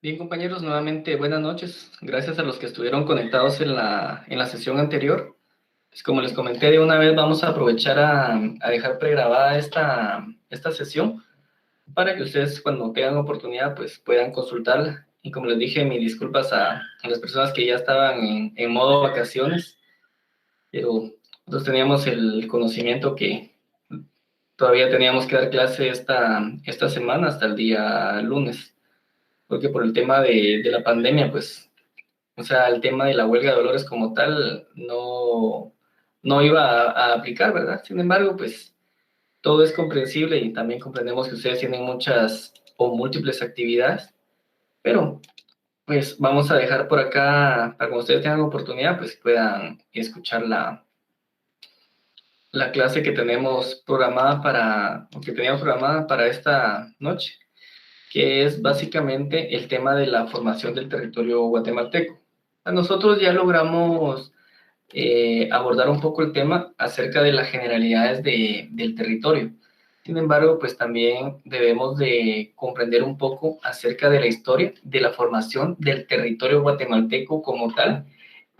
Bien, compañeros, nuevamente buenas noches. Gracias a los que estuvieron conectados en la sesión anterior. Pues como les comenté, de una vez vamos a aprovechar a dejar pregrabada esta sesión para que ustedes cuando tengan oportunidad pues puedan consultarla. Y como les dije, mis disculpas a las personas que ya estaban en modo vacaciones, pero nosotros teníamos el conocimiento que todavía teníamos que dar clase esta semana hasta el día lunes, porque por el tema de la pandemia, pues. O sea, el tema de la huelga de dolores como tal no iba a aplicar, ¿verdad? Sin embargo, pues todo es comprensible y también comprendemos que ustedes tienen muchas o múltiples actividades, pero pues vamos a dejar por acá, para cuando ustedes tengan oportunidad, pues puedan escuchar la clase que tenemos programada o que teníamos programada para esta noche, que es básicamente el tema de la formación del territorio guatemalteco. Nosotros ya logramos abordar un poco el tema acerca de las generalidades del territorio. Sin embargo, pues también debemos de comprender un poco acerca de la historia de la formación del territorio guatemalteco como tal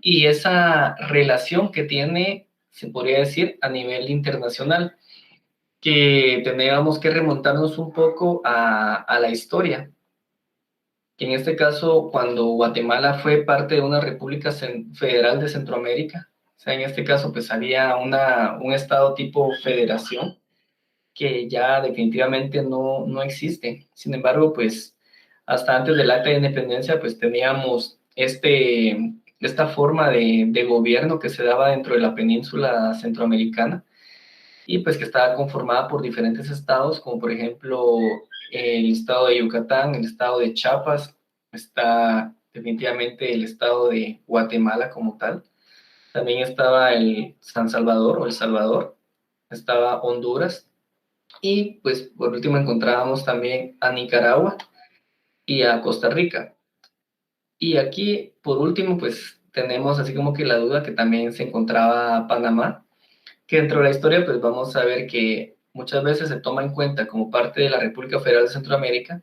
y esa relación que tiene, se podría decir, a nivel internacional, que tendríamos que remontarnos un poco a la historia, que en este caso, cuando Guatemala fue parte de una república federal de Centroamérica, o sea, en este caso, pues había un estado tipo federación que ya definitivamente no existe. Sin embargo, pues hasta antes del acta de independencia, pues teníamos esta forma de gobierno que se daba dentro de la península centroamericana y pues que estaba conformada por diferentes estados, como por ejemplo el estado de Yucatán, el estado de Chiapas, está definitivamente el estado de Guatemala como tal. También estaba el San Salvador o El Salvador, estaba Honduras y pues por último encontrábamos también a Nicaragua y a Costa Rica. Y aquí por último pues tenemos así como que la duda que también se encontraba Panamá, que dentro de la historia pues vamos a ver que muchas veces se toma en cuenta como parte de la República Federal de Centroamérica,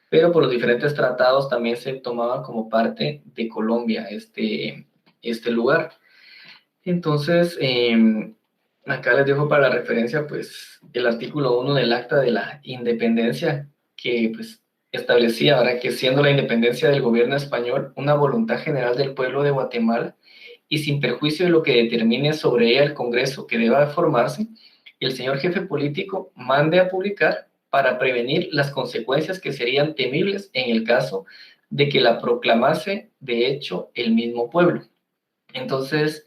pero por los diferentes tratados también se tomaba como parte de Colombia este lugar. Entonces, acá les dejo para la referencia pues el artículo 1 del Acta de la Independencia, que pues establecía ahora que siendo la independencia del gobierno español una voluntad general del pueblo de Guatemala y sin perjuicio de lo que determine sobre ella el Congreso que deba formarse, el señor jefe político mande a publicar para prevenir las consecuencias que serían temibles en el caso de que la proclamase de hecho el mismo pueblo. Entonces,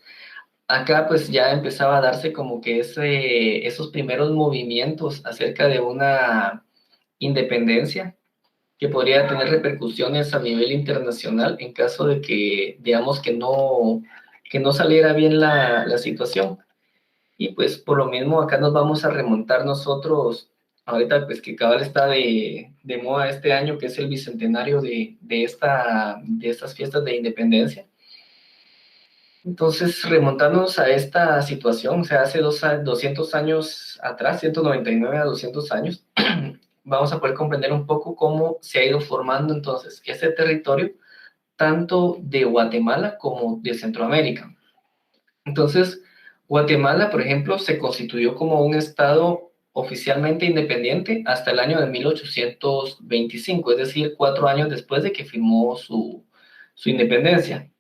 acá pues ya empezaba a darse como que esos primeros movimientos acerca de una independencia que podría tener repercusiones a nivel internacional en caso de que, digamos, que no saliera bien la situación. Y pues por lo mismo acá nos vamos a remontar nosotros, ahorita pues que cabal está de moda este año, que es el bicentenario de estas fiestas de independencia. Entonces, remontándonos a esta situación, o sea, hace 200 años atrás, 199 a 200 años, vamos a poder comprender un poco cómo se ha ido formando entonces este territorio, tanto de Guatemala como de Centroamérica. Entonces, Guatemala, por ejemplo, se constituyó como un estado oficialmente independiente hasta el año de 1825, es decir, 4 años después de que firmó su independencia.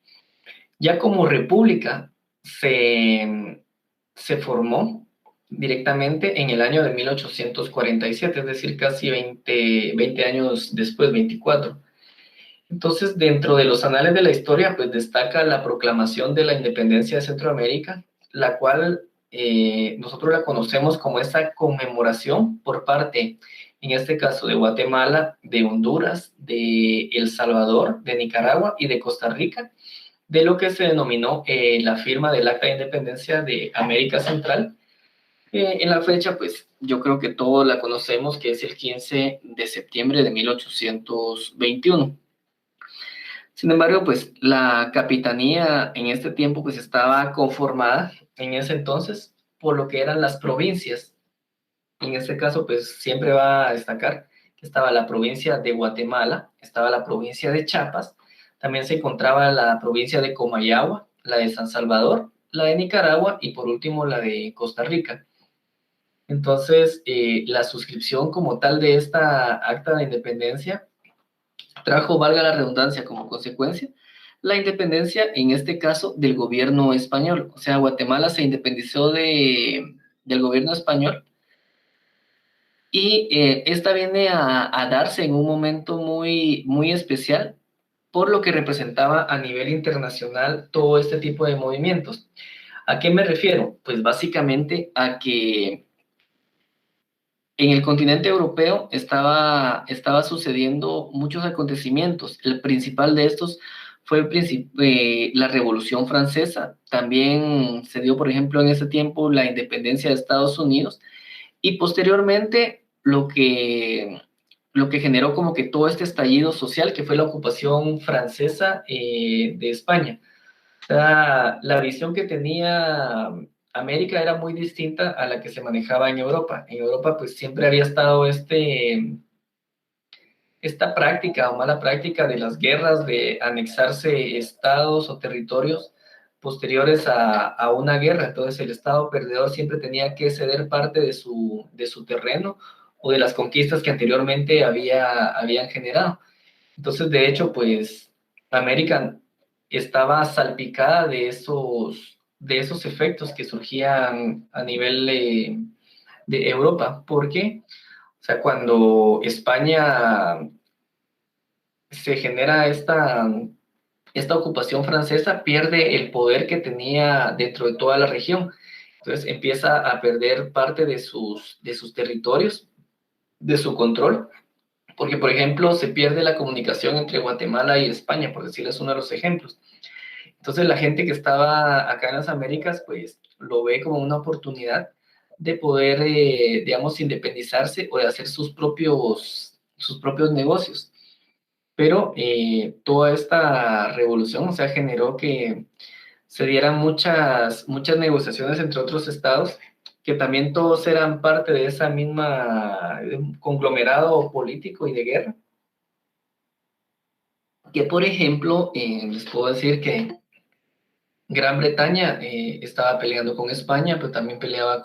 Ya como república se formó directamente en el año de 1847, es decir, casi 20 años después, 24. Entonces, dentro de los anales de la historia, pues destaca la proclamación de la independencia de Centroamérica, la cual nosotros la conocemos como esa conmemoración por parte, en este caso, de Guatemala, de Honduras, de El Salvador, de Nicaragua y de Costa Rica, de lo que se denominó la firma del Acta de Independencia de América Central. En la fecha, pues yo creo que todos la conocemos, que es el 15 de septiembre de 1821. Sin embargo, pues la capitanía en este tiempo pues estaba conformada en ese entonces por lo que eran las provincias. En este caso, pues siempre va a destacar estaba la provincia de Guatemala, estaba la provincia de Chiapas, también se encontraba la provincia de Comayagua, la de San Salvador, la de Nicaragua y por último la de Costa Rica. Entonces, la suscripción como tal de esta acta de independencia trajo, valga la redundancia, como consecuencia, la independencia, en este caso, del gobierno español. O sea, Guatemala se independizó del gobierno español y esta viene a darse en un momento muy, muy especial por lo que representaba a nivel internacional todo este tipo de movimientos. ¿A qué me refiero? Pues básicamente a que en el continente europeo estaba sucediendo muchos acontecimientos. El principal de estos fue la Revolución Francesa. También se dio, por ejemplo, en ese tiempo la independencia de Estados Unidos y posteriormente lo que generó como que todo este estallido social que fue la ocupación francesa de España. O sea, la visión que tenía América era muy distinta a la que se manejaba en Europa. En Europa, pues siempre había estado esta práctica o mala práctica de las guerras, de anexarse estados o territorios posteriores a una guerra. Entonces, el estado perdedor siempre tenía que ceder parte de su terreno o de las conquistas que anteriormente habían generado. Entonces, de hecho, pues América estaba salpicada de esos efectos que surgían a nivel de Europa. ¿Por qué? O sea, cuando España se genera esta ocupación francesa, pierde el poder que tenía dentro de toda la región. Entonces empieza a perder parte de sus territorios, de su control, porque, por ejemplo, se pierde la comunicación entre Guatemala y España, por decirles uno de los ejemplos. Entonces la gente que estaba acá en las Américas, pues lo ve como una oportunidad de poder, digamos, independizarse o de hacer sus propios negocios. Pero toda esta revolución, o sea, generó que se dieran muchas, muchas negociaciones entre otros estados, que también todos eran parte de esa misma conglomerado político y de guerra. Que, por ejemplo, les puedo decir que Gran Bretaña estaba peleando con España, pero también peleaba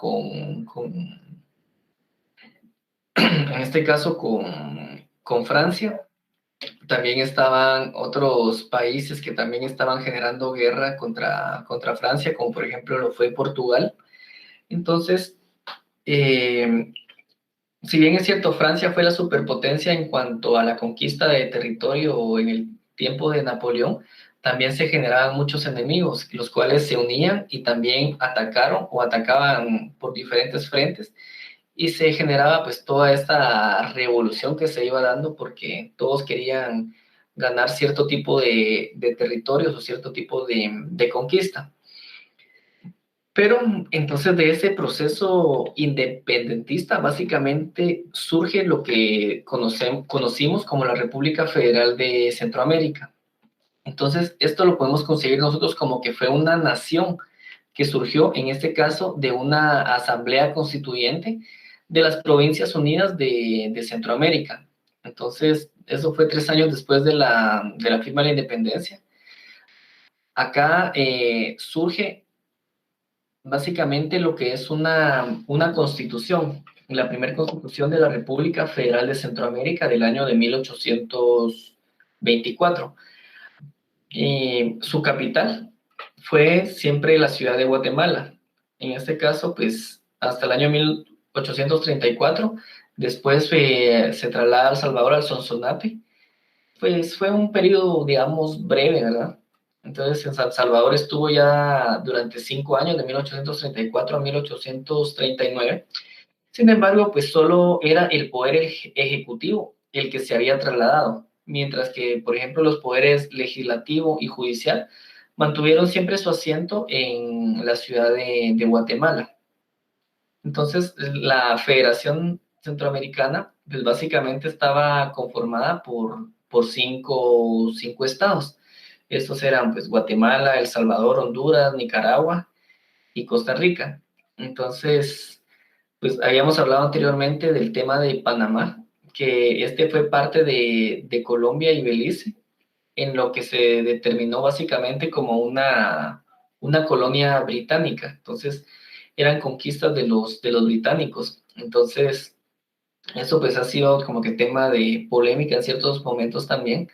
en este caso, con Francia. También estaban otros países que también estaban generando guerra contra Francia, como por ejemplo lo fue Portugal. Entonces, eh, si bien es cierto, Francia fue la superpotencia en cuanto a la conquista de territorio en el tiempo de Napoleón, también se generaban muchos enemigos, los cuales se unían y también atacaron o atacaban por diferentes frentes, y se generaba pues toda esta revolución que se iba dando porque todos querían ganar cierto tipo de territorios o cierto tipo de conquista. Pero entonces de ese proceso independentista básicamente surge lo que conocimos como la República Federal de Centroamérica. Entonces esto lo podemos conseguir nosotros como que fue una nación que surgió en este caso de una asamblea constituyente de las Provincias Unidas de Centroamérica. Entonces eso fue 3 años después de la firma de la independencia. Acá surge básicamente lo que es una constitución, la primera constitución de la República Federal de Centroamérica del año de 1824. Su capital fue siempre la ciudad de Guatemala. En este caso, pues hasta el año 1834, después se traslada a El Salvador, al Sonsonate. Pues fue un periodo, digamos, breve, ¿verdad? Entonces en San Salvador estuvo ya durante 5 años, de 1834 a 1839. Sin embargo, pues solo era el poder ejecutivo el que se había trasladado, mientras que, por ejemplo, los poderes legislativo y judicial mantuvieron siempre su asiento en la ciudad de Guatemala. Entonces, la Federación Centroamericana, pues básicamente estaba conformada por cinco estados. Estos eran, pues, Guatemala, El Salvador, Honduras, Nicaragua y Costa Rica. Entonces, pues, habíamos hablado anteriormente del tema de Panamá, que este fue parte de Colombia y Belice, en lo que se determinó básicamente como una colonia británica. Entonces, eran conquistas de los británicos. Entonces, eso pues ha sido como que tema de polémica en ciertos momentos también.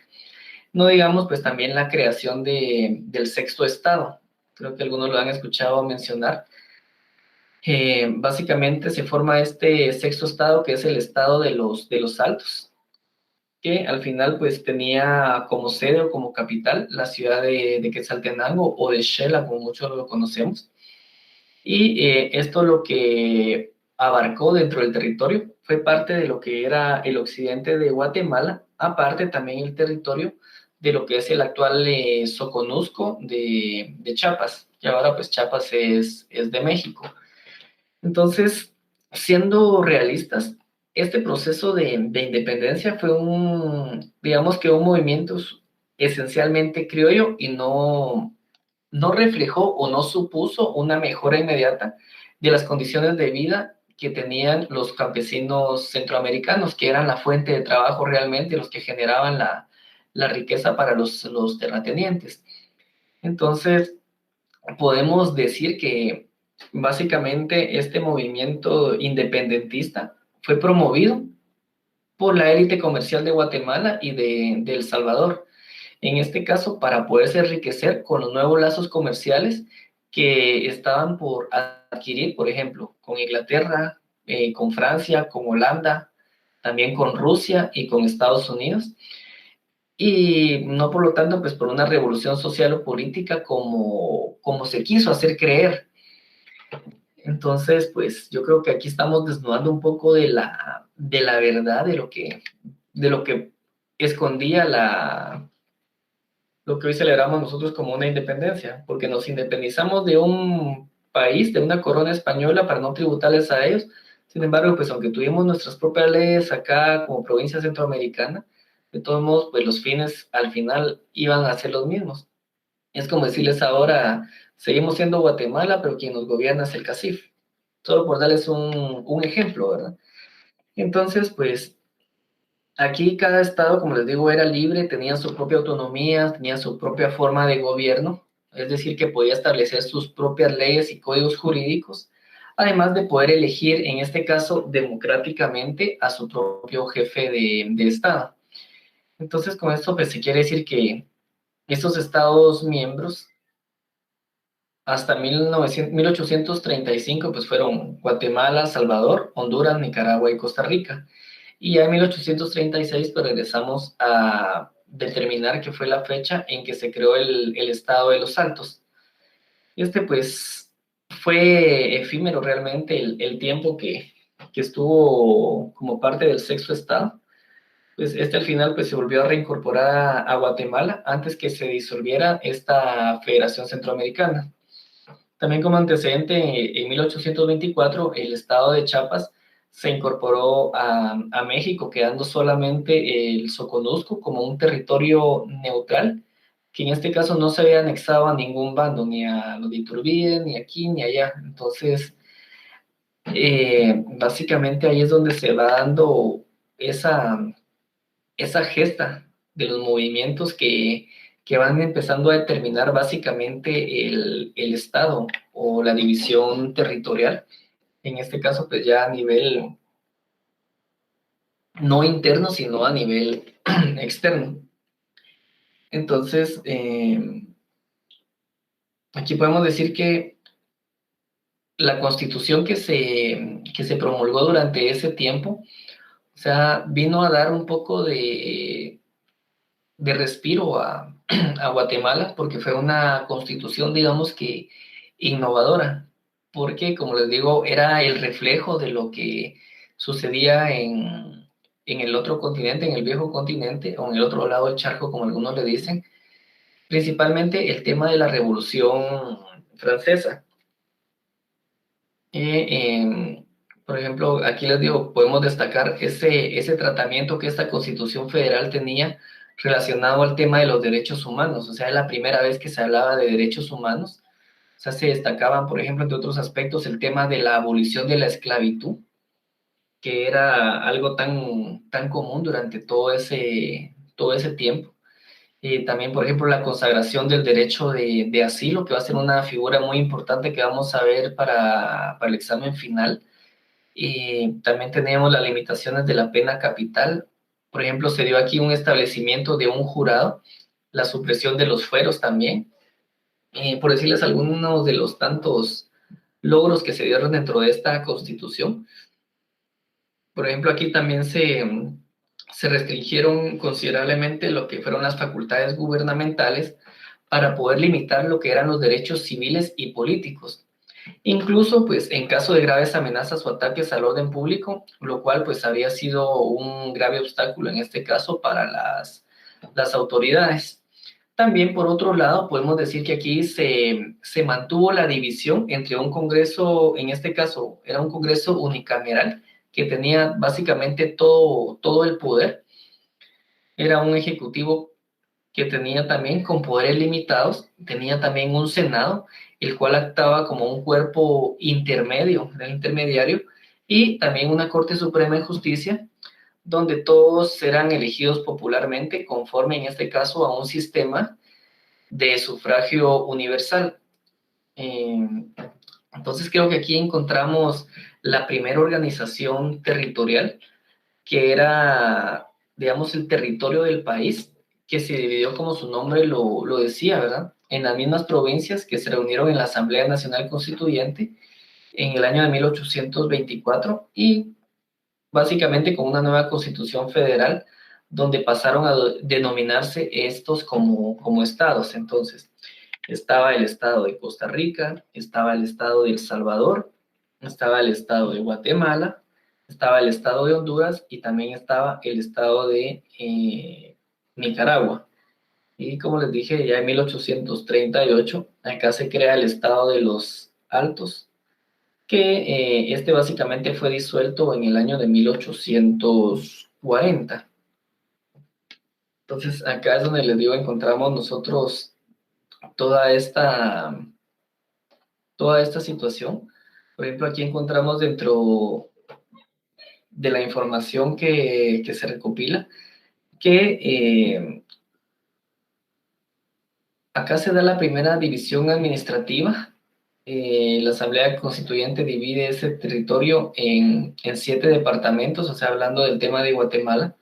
No digamos pues también la creación del sexto estado. Creo que algunos lo han escuchado mencionar. Básicamente se forma este sexto estado que es el estado de los Altos, que al final pues tenía como sede o como capital la ciudad de Quetzaltenango o de Xela, como muchos lo conocemos. Y esto lo que abarcó dentro del territorio fue parte de lo que era el occidente de Guatemala, aparte también el territorio de lo que es el actual Soconusco de Chiapas, y ahora pues Chiapas es de México. Entonces, siendo realistas, este proceso de independencia fue digamos que un movimiento esencialmente criollo y no reflejó o no supuso una mejora inmediata de las condiciones de vida que tenían los campesinos centroamericanos, que eran la fuente de trabajo realmente, los que generaban la riqueza para los terratenientes. Entonces, podemos decir que básicamente este movimiento independentista fue promovido por la élite comercial de Guatemala y de El Salvador. En este caso, para poderse enriquecer con los nuevos lazos comerciales que estaban por adquirir, por ejemplo, con Inglaterra, con Francia, con Holanda, también con Rusia y con Estados Unidos. Y no por lo tanto, pues por una revolución social o política como se quiso hacer creer. Entonces, pues yo creo que aquí estamos desnudando un poco de la verdad, de lo que escondía lo que hoy celebramos nosotros como una independencia, porque nos independizamos de un país, de una corona española para no tributarles a ellos. Sin embargo, pues aunque tuvimos nuestras propias leyes acá como provincia centroamericana, de todos modos, pues los fines al final iban a ser los mismos. Es como decirles ahora, seguimos siendo Guatemala, pero quien nos gobierna es el CACIF. Solo por darles un ejemplo, ¿verdad? Entonces, pues aquí cada estado, como les digo, era libre, tenía su propia autonomía, tenía su propia forma de gobierno, es decir, que podía establecer sus propias leyes y códigos jurídicos, además de poder elegir, en este caso, democráticamente a su propio jefe de estado. Entonces, con esto pues, se quiere decir que estos estados miembros, hasta 1835, pues fueron Guatemala, Salvador, Honduras, Nicaragua y Costa Rica. Y ya en 1836 pues regresamos a determinar que fue la fecha en que se creó el Estado de los Altos. Este pues fue efímero realmente el tiempo que estuvo como parte del sexto Estado. Pues este al final pues se volvió a reincorporar a Guatemala antes que se disolviera esta Federación Centroamericana. También como antecedente, en 1824 el estado de Chiapas se incorporó a México, quedando solamente el Soconusco como un territorio neutral, que en este caso no se había anexado a ningún bando, ni a los de Iturbide, ni aquí, ni allá. Entonces, básicamente ahí es donde se va dando esa gesta de los movimientos que van empezando a determinar básicamente el Estado o la división territorial, en este caso pues ya a nivel no interno, sino a nivel externo. Entonces, aquí podemos decir que la constitución que se promulgó durante ese tiempo, o sea, vino a dar un poco de respiro a Guatemala, porque fue una constitución, digamos que innovadora, porque, como les digo, era el reflejo de lo que sucedía en el otro continente, en el viejo continente, o en el otro lado del charco, como algunos le dicen, principalmente el tema de la Revolución Francesa. Por ejemplo, aquí les digo, podemos destacar ese tratamiento que esta Constitución Federal tenía relacionado al tema de los derechos humanos. O sea, es la primera vez que se hablaba de derechos humanos. O sea, se destacaban, por ejemplo, entre otros aspectos, el tema de la abolición de la esclavitud, que era algo tan común durante todo ese tiempo. También, por ejemplo, la consagración del derecho de asilo, que va a ser una figura muy importante que vamos a ver para el examen final. También tenemos las limitaciones de la pena capital. Por ejemplo, se dio aquí un establecimiento de un jurado, la supresión de los fueros también. Por decirles algunos de los tantos logros que se dieron dentro de esta constitución. Por ejemplo, aquí también se restringieron considerablemente lo que fueron las facultades gubernamentales para poder limitar lo que eran los derechos civiles y políticos. Incluso, pues, en caso de graves amenazas o ataques al orden público, lo cual, pues, había sido un grave obstáculo en este caso para las autoridades. También, por otro lado, podemos decir que aquí se mantuvo la división entre un Congreso, en este caso, era un Congreso unicameral, que tenía básicamente todo el poder. Era un ejecutivo que tenía también con poderes limitados, tenía también un Senado, el cual actuaba como un cuerpo intermedio, el intermediario, y también una Corte Suprema de Justicia, donde todos eran elegidos popularmente, conforme en este caso a un sistema de sufragio universal. Eh, entonces creo que aquí encontramos la primera organización territorial, que era, digamos, el territorio del país, que se dividió como su nombre lo decía, ¿verdad? En las mismas provincias que se reunieron en la Asamblea Nacional Constituyente en el año de 1824 y básicamente con una nueva constitución federal donde pasaron a denominarse estos como estados. Entonces, estaba el estado de Costa Rica, estaba el estado de El Salvador, estaba el estado de Guatemala, estaba el estado de Honduras y también estaba el estado de Nicaragua. Y como les dije, ya en 1838, acá se crea el estado de los Altos, que este básicamente fue disuelto en el año de 1840. Entonces, acá es donde les digo, encontramos nosotros toda esta, toda esta situación. Por ejemplo, aquí encontramos dentro de la información que se recopila, que acá se da la primera división administrativa. La Asamblea Constituyente divide ese territorio en 7 departamentos, o sea, hablando del tema de Guatemala.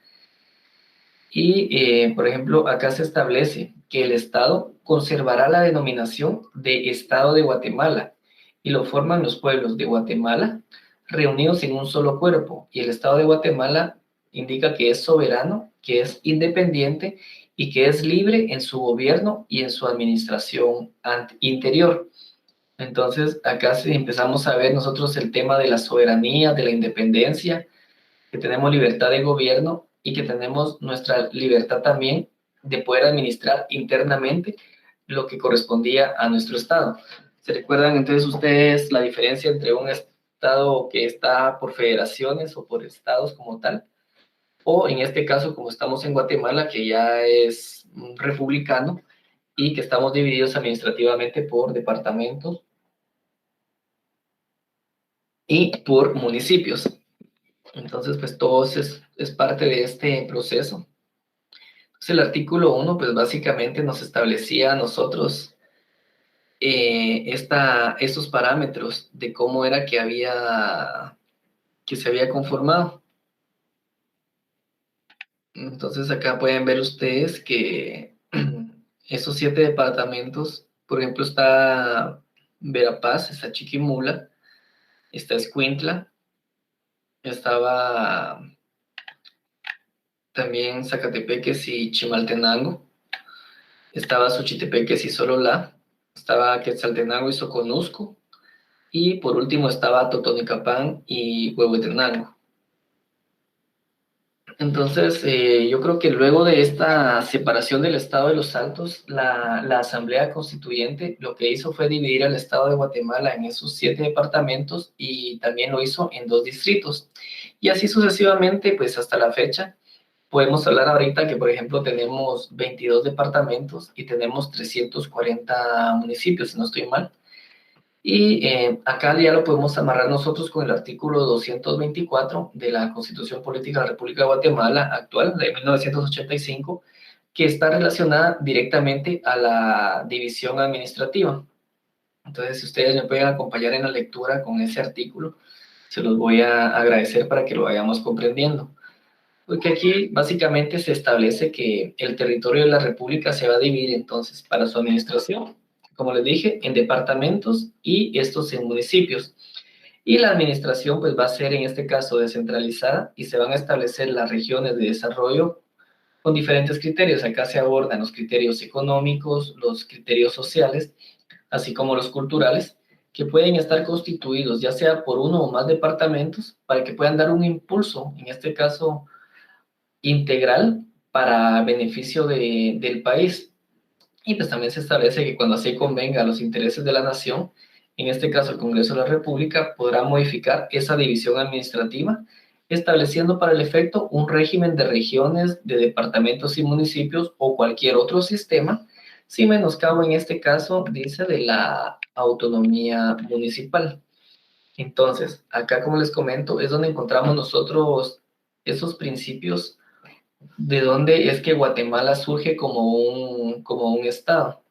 Y, por ejemplo, acá se establece que el Estado conservará la denominación de Estado de Guatemala y lo forman los pueblos de Guatemala reunidos en un solo cuerpo. Y el Estado de Guatemala indica que es soberano, que es independiente y que es libre en su gobierno y en su administración interior. Entonces, acá sí empezamos a ver nosotros el tema de la soberanía, de la independencia, que tenemos libertad de gobierno y que tenemos nuestra libertad también de poder administrar internamente lo que correspondía a nuestro Estado. ¿Se recuerdan entonces ustedes la diferencia entre un Estado que está por federaciones o por estados como tal? O en este caso, como estamos en Guatemala, que ya es republicano y que estamos divididos administrativamente por departamentos y por municipios. Entonces, pues todo es parte de este proceso. Entonces, el artículo 1, pues básicamente nos establecía a nosotros estos parámetros de cómo era que se había conformado. Entonces, acá pueden ver ustedes que esos 7 departamentos, por ejemplo, está Verapaz, está Chiquimula, está Escuintla, estaba también Zacatepeques y Chimaltenango, estaba Xochitepeques y Sololá, estaba Quetzaltenango y Soconusco, y por último estaba Totonicapán y Huehuetenango. Entonces, yo creo que luego de esta separación del Estado de los Altos, la Asamblea Constituyente lo que hizo fue dividir al Estado de Guatemala en esos 7 departamentos y también lo hizo en 2 distritos. Y así sucesivamente, pues hasta la fecha, podemos hablar ahorita que, por ejemplo, tenemos 22 departamentos y tenemos 340 municipios, si no estoy mal. Y acá ya lo podemos amarrar nosotros con el artículo 224 de la Constitución Política de la República de Guatemala actual, de 1985, que está relacionada directamente a la división administrativa. Entonces, si ustedes me pueden acompañar en la lectura con ese artículo, se los voy a agradecer para que lo vayamos comprendiendo. Porque aquí básicamente se establece que el territorio de la República se va a dividir entonces para su administración, como les dije, en departamentos y estos en municipios. Y la administración pues va a ser en este caso descentralizada y se van a establecer las regiones de desarrollo con diferentes criterios. Acá se abordan los criterios económicos, los criterios sociales, así como los culturales, que pueden estar constituidos ya sea por uno o más departamentos para que puedan dar un impulso, en este caso integral, para beneficio del país. Y pues también se establece que cuando así convenga a los intereses de la nación, en este caso el Congreso de la República podrá modificar esa división administrativa, estableciendo para el efecto un régimen de regiones, de departamentos y municipios o cualquier otro sistema, sin menoscabo en este caso, dice, de la autonomía municipal. Entonces, acá como les comento, es donde encontramos nosotros esos principios de dónde es que Guatemala surge como un estado.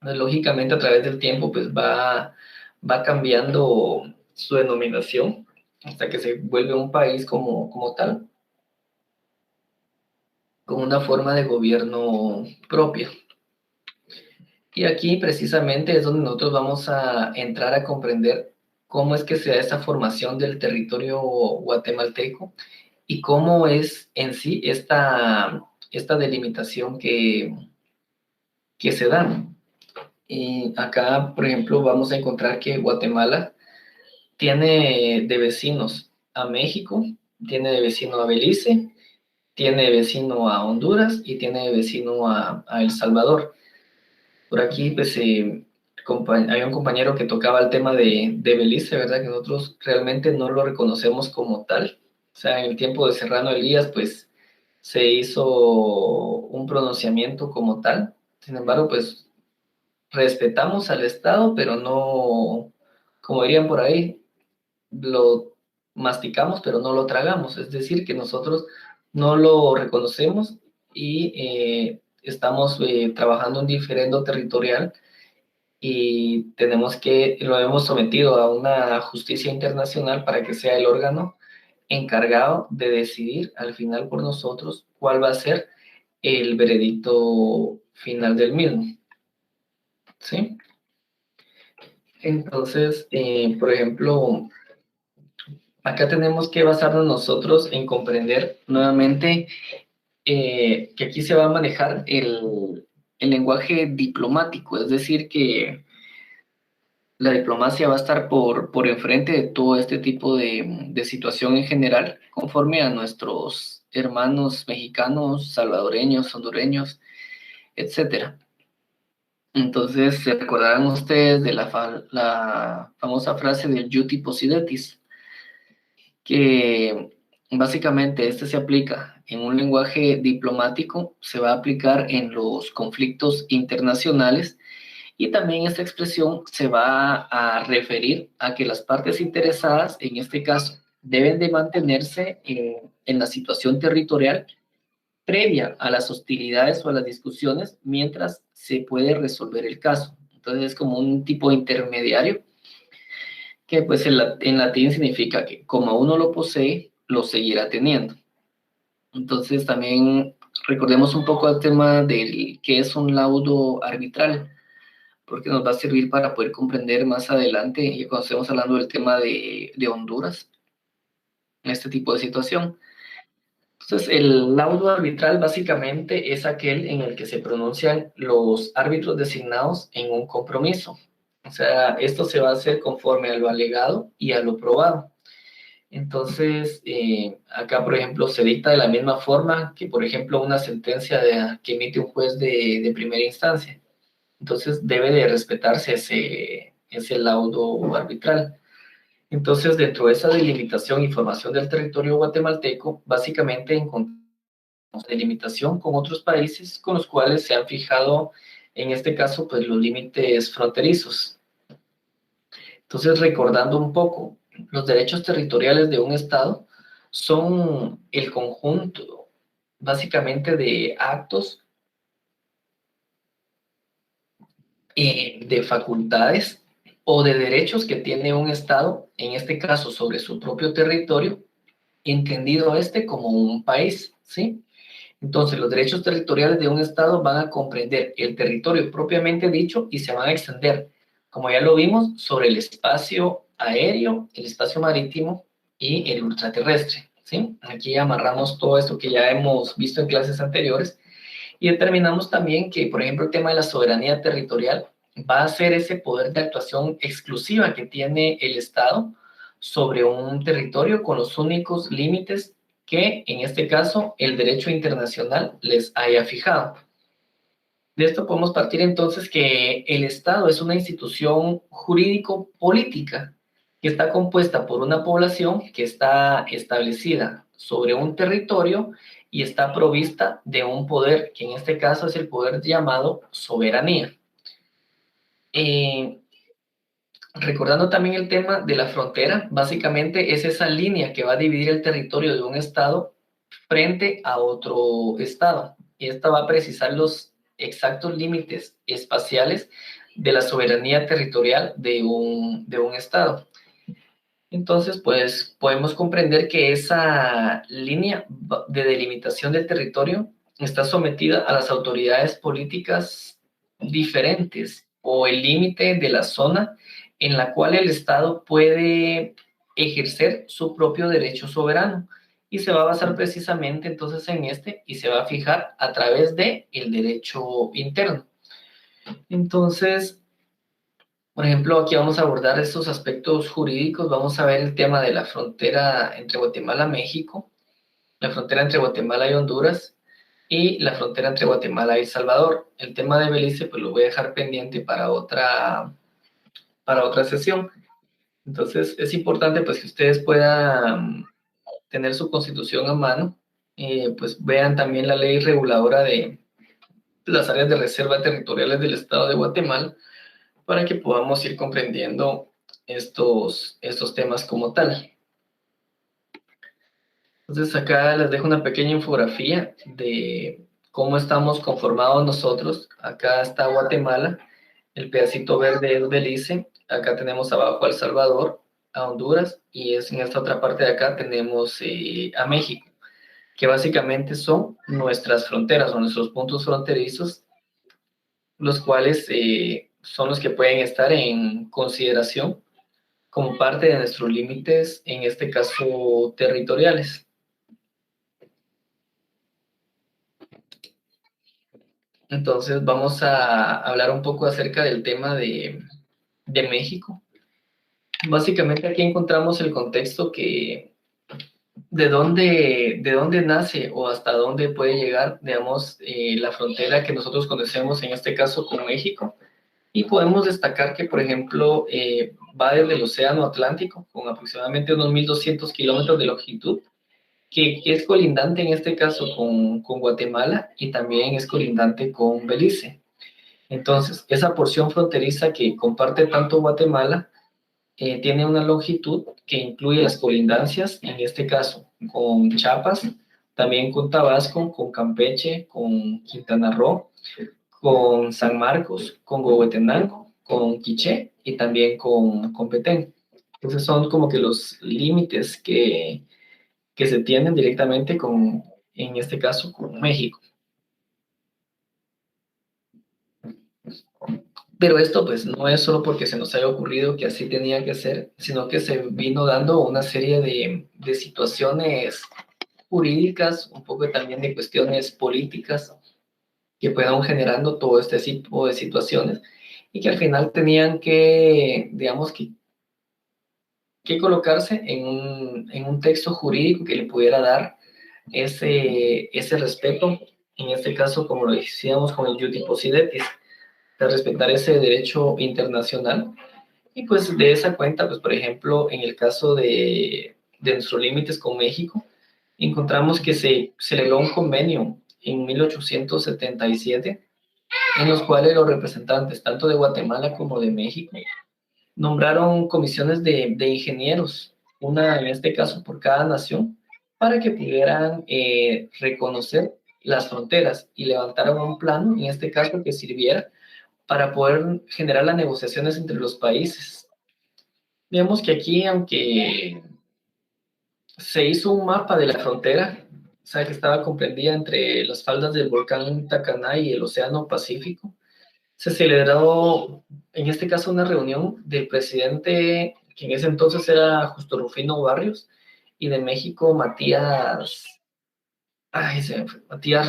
Lógicamente, a través del tiempo, pues va cambiando su denominación hasta que se vuelve un país como tal, con una forma de gobierno propia. Y aquí precisamente es donde nosotros vamos a entrar a comprender cómo es que se da esa formación del territorio guatemalteco y cómo es en sí esta delimitación que se da. Y acá, por ejemplo, vamos a encontrar que Guatemala tiene de vecinos a México, tiene de vecino a Belice, tiene de vecino a Honduras y tiene de vecino a El Salvador. Por aquí, pues, hay un compañero que tocaba el tema de Belice, ¿verdad? Que nosotros realmente no lo reconocemos como tal. O sea, en el tiempo de Serrano Elías, pues, se hizo un pronunciamiento como tal. Sin embargo, pues, respetamos al Estado, pero no, como dirían por ahí, lo masticamos, pero no lo tragamos. Es decir, que nosotros no lo reconocemos y estamos trabajando un diferendo territorial y lo hemos sometido a una justicia internacional para que sea el órgano encargado de decidir al final por nosotros cuál va a ser el veredicto final del mismo. ¿Sí? Entonces, por ejemplo, acá tenemos que basarnos nosotros en comprender nuevamente que aquí se va a manejar el lenguaje diplomático, es decir, que la diplomacia va a estar por enfrente de todo este tipo de situación en general, conforme a nuestros hermanos mexicanos, salvadoreños, hondureños, etcétera. Entonces, se recordarán ustedes de la famosa frase del Yuti Posidetis, que básicamente este se aplica en un lenguaje diplomático, se va a aplicar en los conflictos internacionales y también esta expresión se va a referir a que las partes interesadas, en este caso, deben de mantenerse en la situación territorial previa a las hostilidades o a las discusiones mientras se puede resolver el caso. Entonces es como un tipo de intermediario que pues en latín significa que como uno lo posee, lo seguirá teniendo. Entonces también recordemos un poco el tema del qué es un laudo arbitral, porque nos va a servir para poder comprender más adelante, y cuando estemos hablando del tema de Honduras, en este tipo de situación. Entonces, el laudo arbitral básicamente es aquel en el que se pronuncian los árbitros designados en un compromiso. O sea, esto se va a hacer conforme a lo alegado y a lo probado. Entonces, acá, por ejemplo, se dicta de la misma forma que, por ejemplo, una sentencia que emite un juez de primera instancia. Entonces, debe de respetarse ese laudo arbitral. Entonces, dentro de esa delimitación y formación del territorio guatemalteco, básicamente encontramos delimitación con otros países con los cuales se han fijado, en este caso, pues los límites fronterizos. Entonces, recordando un poco, los derechos territoriales de un Estado son el conjunto, básicamente, de actos, de facultades o de derechos que tiene un Estado, en este caso sobre su propio territorio, entendido este como un país, ¿sí? Entonces, los derechos territoriales de un Estado van a comprender el territorio propiamente dicho y se van a extender, como ya lo vimos, sobre el espacio aéreo, el espacio marítimo y el ultraterrestre, ¿sí? Aquí amarramos todo esto que ya hemos visto en clases anteriores y determinamos también que, por ejemplo, el tema de la soberanía territorial va a ser ese poder de actuación exclusiva que tiene el Estado sobre un territorio con los únicos límites que, en este caso, el derecho internacional les haya fijado. De esto podemos partir entonces que el Estado es una institución jurídico-política que está compuesta por una población que está establecida sobre un territorio y está provista de un poder, que en este caso es el poder llamado soberanía. Eh, Recordando también el tema de la frontera, básicamente es esa línea que va a dividir el territorio de un estado frente a otro estado. Y esta va a precisar los exactos límites espaciales de la soberanía territorial de un estado. Entonces, pues podemos comprender que esa línea de delimitación del territorio está sometida a las autoridades políticas diferentes o el límite de la zona en la cual el Estado puede ejercer su propio derecho soberano y se va a basar precisamente entonces en este y se va a fijar a través de el derecho interno. Entonces, por ejemplo, aquí vamos a abordar estos aspectos jurídicos. Vamos a ver el tema de la frontera entre Guatemala y México, la frontera entre Guatemala y Honduras y la frontera entre Guatemala y El Salvador. El tema de Belice, pues lo voy a dejar pendiente para otra sesión. Entonces, es importante pues que ustedes puedan tener su constitución a mano, pues vean también la ley reguladora de las áreas de reserva territoriales del Estado de Guatemala, para que podamos ir comprendiendo estos temas como tal. Entonces acá les dejo una pequeña infografía de cómo estamos conformados nosotros. Acá está Guatemala, el pedacito verde es Belice, acá tenemos abajo a El Salvador, a Honduras, y es en esta otra parte de acá tenemos a México, que básicamente son nuestras fronteras, son nuestros puntos fronterizos, los cuales son los que pueden estar en consideración como parte de nuestros límites, en este caso territoriales. Entonces vamos a hablar un poco acerca del tema de México. Básicamente aquí encontramos el contexto que de dónde nace o hasta dónde puede llegar, digamos, la frontera que nosotros conocemos, en este caso con México. Y podemos destacar que, por ejemplo, va desde el Océano Atlántico, con aproximadamente unos 1.200 kilómetros de longitud, que es colindante en este caso con Guatemala y también es colindante con Belice. Entonces, esa porción fronteriza que comparte tanto Guatemala tiene una longitud que incluye las colindancias, en este caso con Chiapas, también con Tabasco, con Campeche, con Quintana Roo, con San Marcos, con Huehuetenango, con Quiché y también con Petén. Entonces son como que los límites que se tienen directamente con, en este caso, con México. Pero esto pues no es solo porque se nos haya ocurrido que así tenía que ser, sino que se vino dando una serie de situaciones jurídicas, un poco también de cuestiones políticas que fueron generando todo este tipo de situaciones y que al final tenían que, digamos, que colocarse en un texto jurídico que le pudiera dar ese respeto, en este caso, como lo decíamos con el Iuti Possidetis, de respetar ese derecho internacional. Y pues de esa cuenta, pues por ejemplo, en el caso de nuestros límites con México, encontramos que se celebró un convenio en 1877, en los cuales los representantes tanto de Guatemala como de México nombraron comisiones de ingenieros, una en este caso por cada nación, para que pudieran reconocer las fronteras y levantaron un plano, en este caso, que sirviera para poder generar las negociaciones entre los países. Digamos que aquí, aunque se hizo un mapa de la frontera, o sea, que estaba comprendida entre las faldas del volcán Tacaná y el Océano Pacífico, se celebró, en este caso, una reunión del presidente, que en ese entonces era Justo Rufino Barrios, y de México, Matías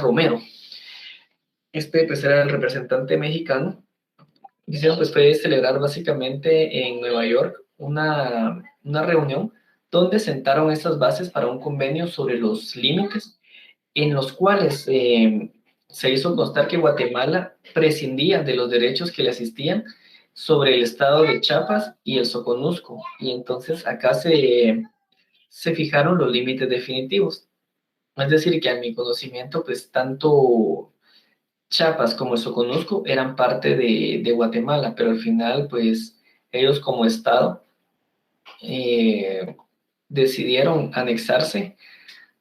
Romero. Este, pues, era el representante mexicano. Quisieron, pues, fue celebrar básicamente en Nueva York una reunión donde sentaron estas bases para un convenio sobre los límites en los cuales se hizo constar que Guatemala prescindía de los derechos que le asistían sobre el estado de Chiapas y el Soconusco. Y entonces acá se fijaron los límites definitivos. Es decir, que a mi conocimiento, pues tanto Chiapas como el Soconusco eran parte de Guatemala, pero al final, pues ellos como estado eh, decidieron anexarse,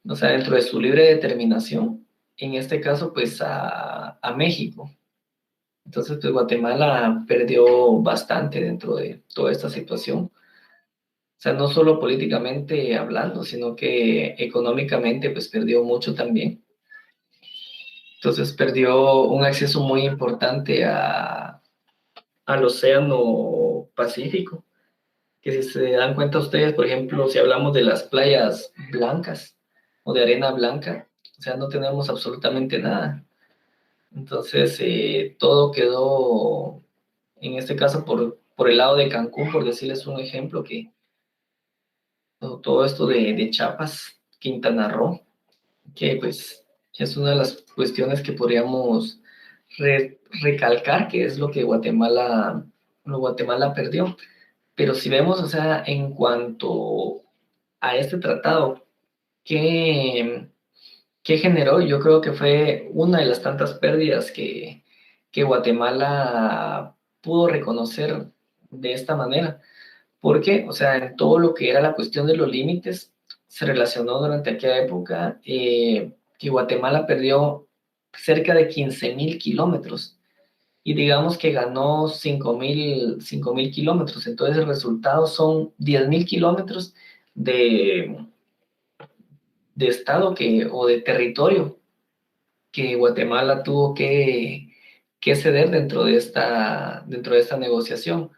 o sea, dentro de su libre determinación, en este caso, pues a México. Entonces, pues Guatemala perdió bastante dentro de toda esta situación. O sea, no solo políticamente hablando, sino que económicamente, pues perdió mucho también. Entonces, perdió un acceso muy importante al Océano Pacífico, que si se dan cuenta ustedes, por ejemplo, si hablamos de las playas blancas o de arena blanca, o sea, no tenemos absolutamente nada. Entonces, todo quedó, en este caso, por el lado de Cancún, por decirles un ejemplo, que todo esto de Chiapas, Quintana Roo, que pues es una de las cuestiones que podríamos recalcar, que es lo Guatemala perdió. Pero si vemos, o sea, en cuanto a este tratado, ¿qué, qué generó? Yo creo que fue una de las tantas pérdidas que Guatemala pudo reconocer de esta manera. Porque, o sea, en todo lo que era la cuestión de los límites, se relacionó durante aquella época que Guatemala perdió cerca de 15,000 kilómetros y digamos que ganó 5,000 kilómetros. Entonces el resultado son 10,000 kilómetros de, de estado o de territorio que Guatemala tuvo que ceder dentro de esta negociación.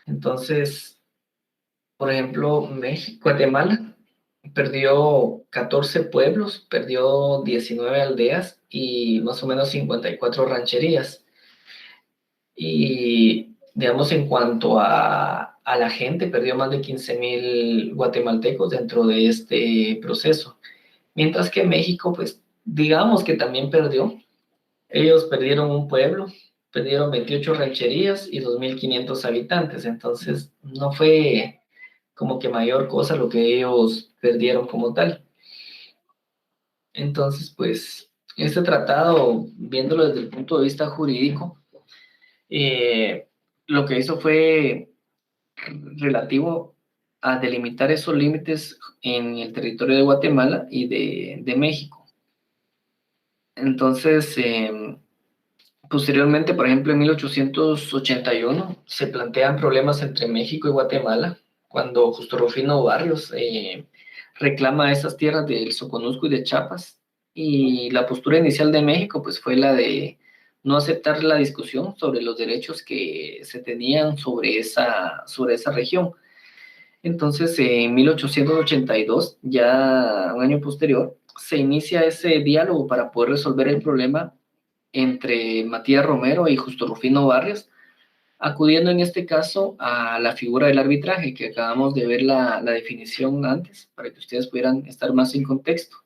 Entonces, por ejemplo, Guatemala perdió 14 pueblos, perdió 19 aldeas y más o menos 54 rancherías. Y, digamos, en cuanto a la gente, perdió más de 15,000 guatemaltecos dentro de este proceso. Mientras que México, pues, digamos que también perdió. Ellos perdieron un pueblo, perdieron 28 rancherías y 2,500 habitantes. Entonces, no fue como que mayor cosa lo que ellos perdieron como tal. Entonces, pues, este tratado, viéndolo desde el punto de vista jurídico, eh, lo que hizo fue relativo a delimitar esos límites en el territorio de Guatemala y de México. Entonces, posteriormente, por ejemplo, en 1881, se plantean problemas entre México y Guatemala, cuando Justo Rufino Barrios reclama esas tierras del Soconusco y de Chiapas, y la postura inicial de México pues fue la de no aceptar la discusión sobre los derechos que se tenían sobre esa región. Entonces, en 1882, ya un año posterior, se inicia ese diálogo para poder resolver el problema entre Matías Romero y Justo Rufino Barrios, acudiendo en este caso a la figura del arbitraje, que acabamos de ver la definición antes, para que ustedes pudieran estar más en contexto.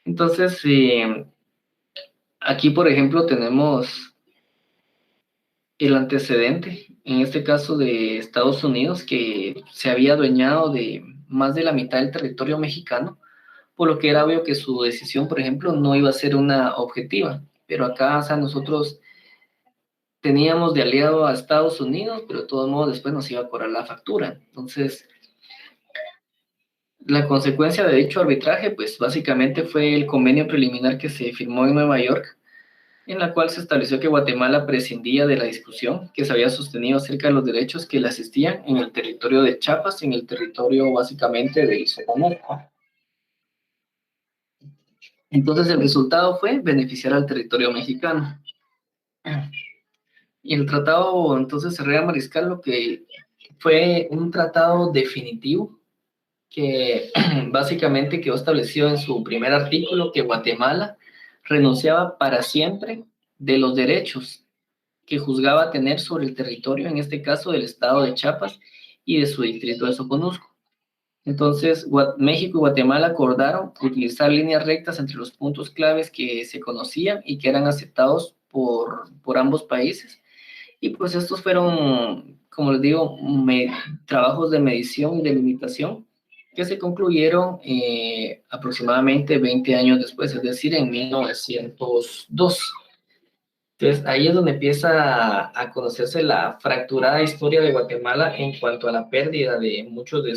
Entonces, aquí, por ejemplo, tenemos el antecedente, en este caso de Estados Unidos, que se había adueñado de más de la mitad del territorio mexicano, por lo que era obvio que su decisión, por ejemplo, no iba a ser una objetiva. Pero acá, o sea, nosotros teníamos de aliado a Estados Unidos, pero de todos modos después nos iba a cobrar la factura. Entonces, la consecuencia de dicho arbitraje, pues básicamente fue el convenio preliminar que se firmó en Nueva York, en la cual se estableció que Guatemala prescindía de la discusión que se había sostenido acerca de los derechos que le asistían en el territorio de Chiapas, en el territorio básicamente del Soconusco. Entonces el resultado fue beneficiar al territorio mexicano. Y el tratado, entonces, Herrera Mariscal, lo que fue un tratado definitivo que básicamente quedó establecido en su primer artículo que Guatemala renunciaba para siempre de los derechos que juzgaba tener sobre el territorio, en este caso del estado de Chiapas y de su distrito de Soconusco. Entonces, México y Guatemala acordaron utilizar líneas rectas entre los puntos claves que se conocían y que eran aceptados por ambos países. Y pues estos fueron, como les digo, trabajos de medición y de limitación que se concluyeron aproximadamente 20 años después, es decir, en 1902. Entonces, ahí es donde empieza a conocerse la fracturada historia de Guatemala en cuanto a la pérdida de muchos de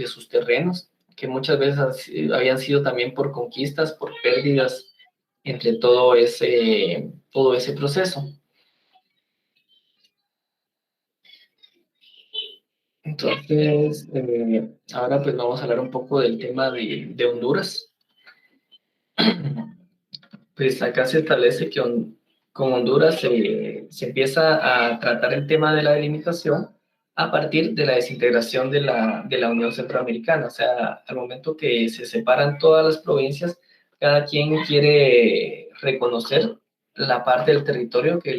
sus terrenos, que muchas veces habían sido también por conquistas, por pérdidas entre todo ese proceso. Entonces, ahora pues vamos a hablar un poco del tema de Honduras. Pues acá se establece que con Honduras se empieza a tratar el tema de la delimitación a partir de la desintegración de la Unión Centroamericana. O sea, al momento que se separan todas las provincias, cada quien quiere reconocer la parte del territorio que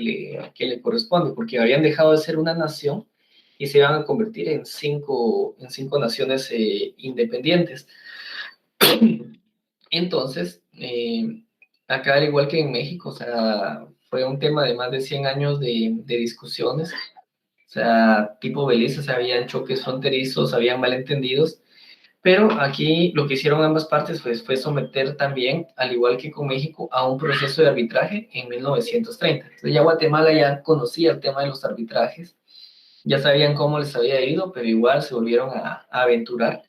le corresponde, porque habían dejado de ser una nación y se iban a convertir en cinco naciones independientes. Entonces, acá, al igual que en México, o sea, fue un tema de más de 100 años de discusiones, o sea, tipo Belice, o sea, habían choques fronterizos, habían malentendidos, pero aquí lo que hicieron ambas partes fue someter también, al igual que con México, a un proceso de arbitraje en 1930. Entonces ya Guatemala ya conocía el tema de los arbitrajes, ya sabían cómo les había ido, pero igual se volvieron a aventurar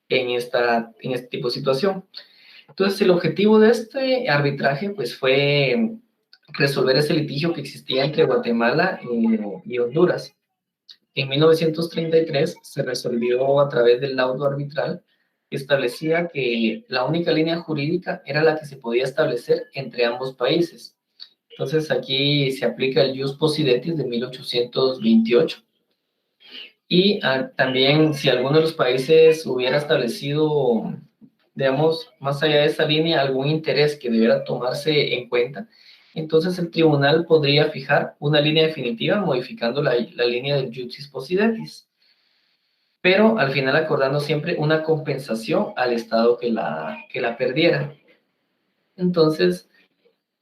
en este tipo de situación. Entonces, el objetivo de este arbitraje pues, fue resolver ese litigio que existía entre Guatemala y Honduras. En 1933 se resolvió a través del laudo arbitral que establecía que la única línea jurídica era la que se podía establecer entre ambos países. Entonces, aquí se aplica el Jus Possidetis de 1828. Y también, si alguno de los países hubiera establecido, digamos, más allá de esa línea, algún interés que debiera tomarse en cuenta, entonces el tribunal podría fijar una línea definitiva modificando la línea del Jus Possidetis, pero al final acordando siempre una compensación al Estado que la perdiera. Entonces,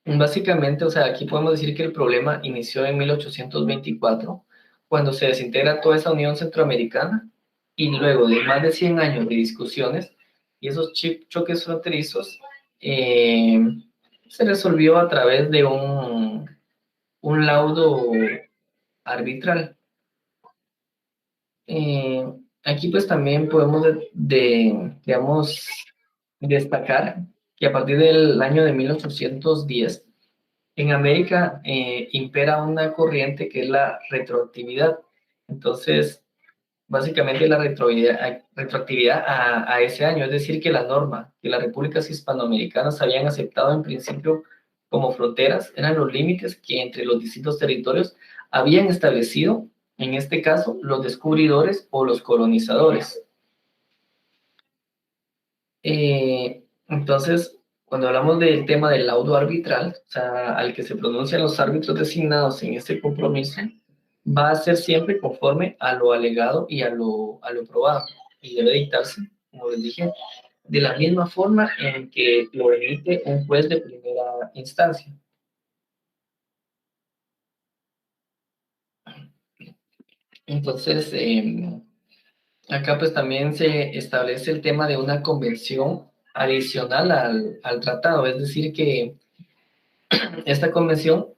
básicamente, o sea, aquí podemos decir que el problema inició en 1824, cuando se desintegra toda esa Unión Centroamericana, y luego de más de 100 años de discusiones y esos choques fronterizos, eh, se resolvió a través de un laudo arbitral. Eh, Aquí pues también podemos, digamos, destacar que a partir del año de 1810, en América impera una corriente que es la retroactividad. Entonces, básicamente la retroactividad a ese año, es decir, que la norma que las repúblicas hispanoamericanas habían aceptado en principio como fronteras eran los límites que entre los distintos territorios habían establecido, en este caso, los descubridores o los colonizadores. Entonces, cuando hablamos del tema del laudo arbitral, o sea, al que se pronuncian los árbitros designados en este compromiso, va a ser siempre conforme a lo alegado y a lo probado. Y debe dictarse, como les dije, de la misma forma en que lo emite un juez de primera instancia. Entonces, acá pues también se establece el tema de una convención adicional al tratado, es decir, que esta convención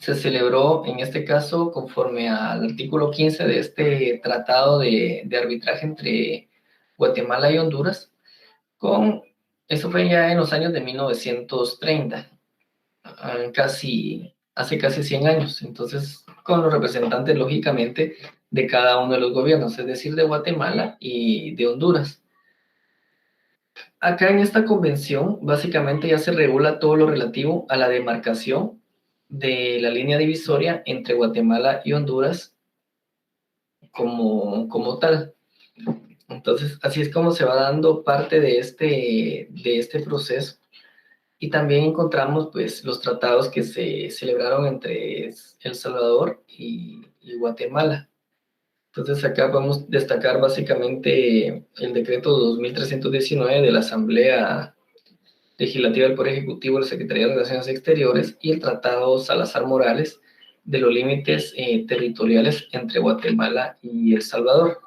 se celebró en este caso conforme al artículo 15 de este tratado de arbitraje entre Guatemala y Honduras, eso fue ya en los años de 1930, hace casi 100 años, entonces con los representantes lógicamente de cada uno de los gobiernos, es decir, de Guatemala y de Honduras. Acá en esta convención básicamente ya se regula todo lo relativo a la demarcación de la línea divisoria entre Guatemala y Honduras como tal. Entonces, así es como se va dando parte de este proceso. Y también encontramos pues los tratados que se celebraron entre El Salvador y Guatemala. Entonces acá podemos destacar básicamente el decreto 2319 de la Asamblea Legislativa del Poder Ejecutivo de la Secretaría de Relaciones Exteriores y el Tratado Salazar-Morales de los límites territoriales entre Guatemala y El Salvador.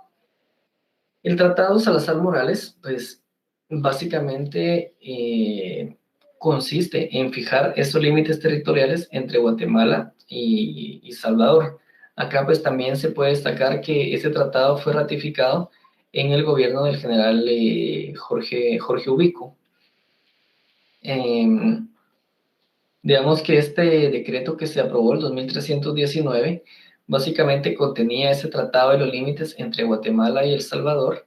El Tratado Salazar-Morales, pues básicamente consiste en fijar esos límites territoriales entre Guatemala y Salvador. Acá pues también se puede destacar que ese tratado fue ratificado en el gobierno del general Jorge Ubico. Digamos que este decreto que se aprobó el 2319 básicamente contenía ese tratado de los límites entre Guatemala y El Salvador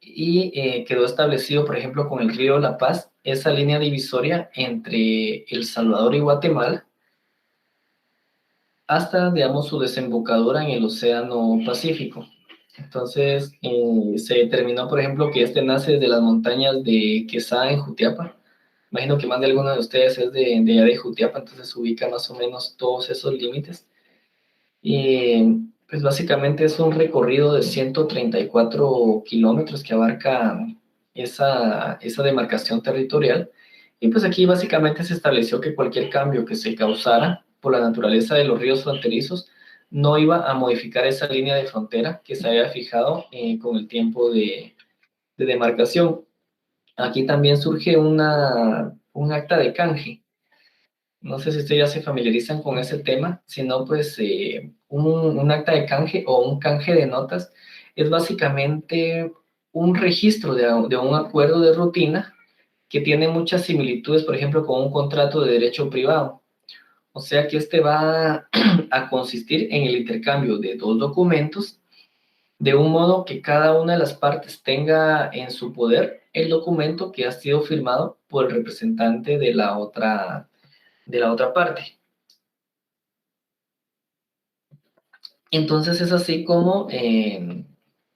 y quedó establecido, por ejemplo, con el río La Paz, esa línea divisoria entre El Salvador y Guatemala hasta, digamos, su desembocadura en el Océano Pacífico. Entonces, se determinó, por ejemplo, que este nace desde las montañas de Quesada en Jutiapa. Imagino que más de alguno de ustedes es de allá de Jutiapa, entonces ubica más o menos todos esos límites. Y pues básicamente es un recorrido de 134 kilómetros que abarca esa demarcación territorial. Y pues aquí básicamente se estableció que cualquier cambio que se causara por la naturaleza de los ríos fronterizos no iba a modificar esa línea de frontera que se había fijado con el tiempo de demarcación. Aquí también surge un acta de canje. No sé si ustedes ya se familiarizan con ese tema, sino pues un acta de canje o un canje de notas es básicamente un registro de un acuerdo de rutina que tiene muchas similitudes, por ejemplo, con un contrato de derecho privado. O sea que este va a consistir en el intercambio de dos documentos, de un modo que cada una de las partes tenga en su poder el documento que ha sido firmado por el representante de la otra parte. Entonces es así como en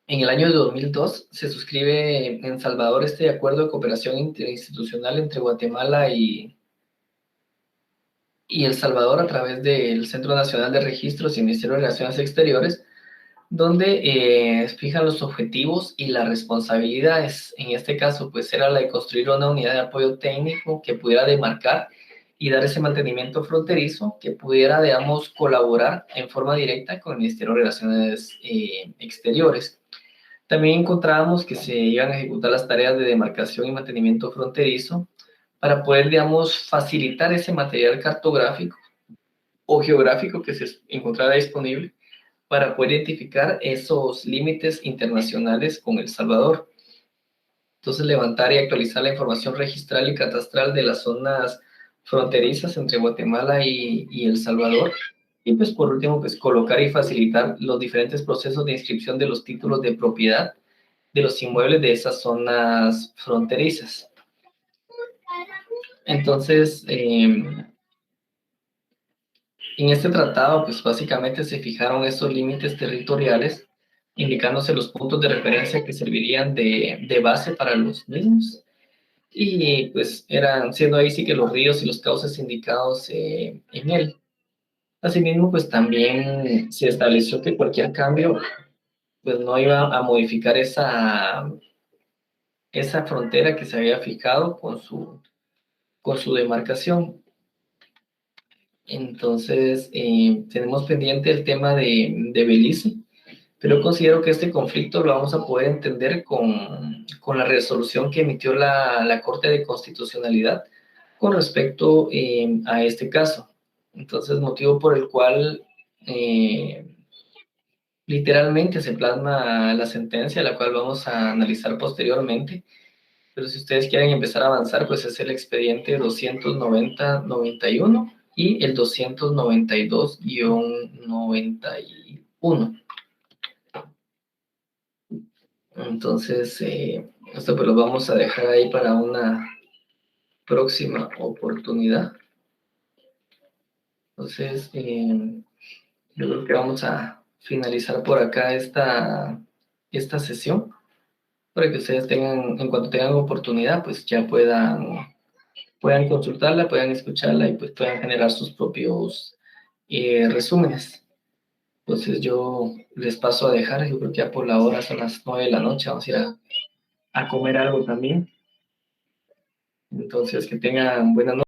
el año de 2002 se suscribe en Salvador este acuerdo de cooperación interinstitucional entre Guatemala y El Salvador a través del Centro Nacional de Registros y el Ministerio de Relaciones Exteriores, donde fijan los objetivos y las responsabilidades. En este caso, pues era la de construir una unidad de apoyo técnico que pudiera demarcar y dar ese mantenimiento fronterizo, que pudiera, digamos, colaborar en forma directa con el Ministerio de Relaciones Exteriores. También encontrábamos que se iban a ejecutar las tareas de demarcación y mantenimiento fronterizo para poder, digamos, facilitar ese material cartográfico o geográfico que se encontrara disponible para poder identificar esos límites internacionales con El Salvador. Entonces, levantar y actualizar la información registral y catastral de las zonas fronterizas entre Guatemala y El Salvador. Y pues por último, pues colocar y facilitar los diferentes procesos de inscripción de los títulos de propiedad de los inmuebles de esas zonas fronterizas. Entonces, en este tratado, pues básicamente se fijaron esos límites territoriales, indicándose los puntos de referencia que servirían de base para los mismos. Y pues eran, siendo ahí sí que los ríos y los cauces indicados en él. Asimismo, pues también se estableció que cualquier cambio pues no iba a modificar esa frontera que se había fijado con su demarcación. Entonces, tenemos pendiente el tema de Belice, pero considero que este conflicto lo vamos a poder entender con la resolución que emitió la Corte de Constitucionalidad con respecto a este caso. Entonces, motivo por el cual literalmente se plasma la sentencia, la cual vamos a analizar posteriormente. Pero si ustedes quieren empezar a avanzar, pues es el expediente 290-91 y el 292-91. Entonces, esto pues lo vamos a dejar ahí para una próxima oportunidad. Entonces, yo creo que vamos a finalizar por acá esta sesión para que ustedes tengan, en cuanto tengan oportunidad, pues ya puedan consultarla, puedan escucharla y pues puedan generar sus propios resúmenes. Entonces yo les paso a dejar, yo creo que ya por la hora son las 9 de la noche, vamos a ir a comer algo también. Entonces que tengan buenas noches.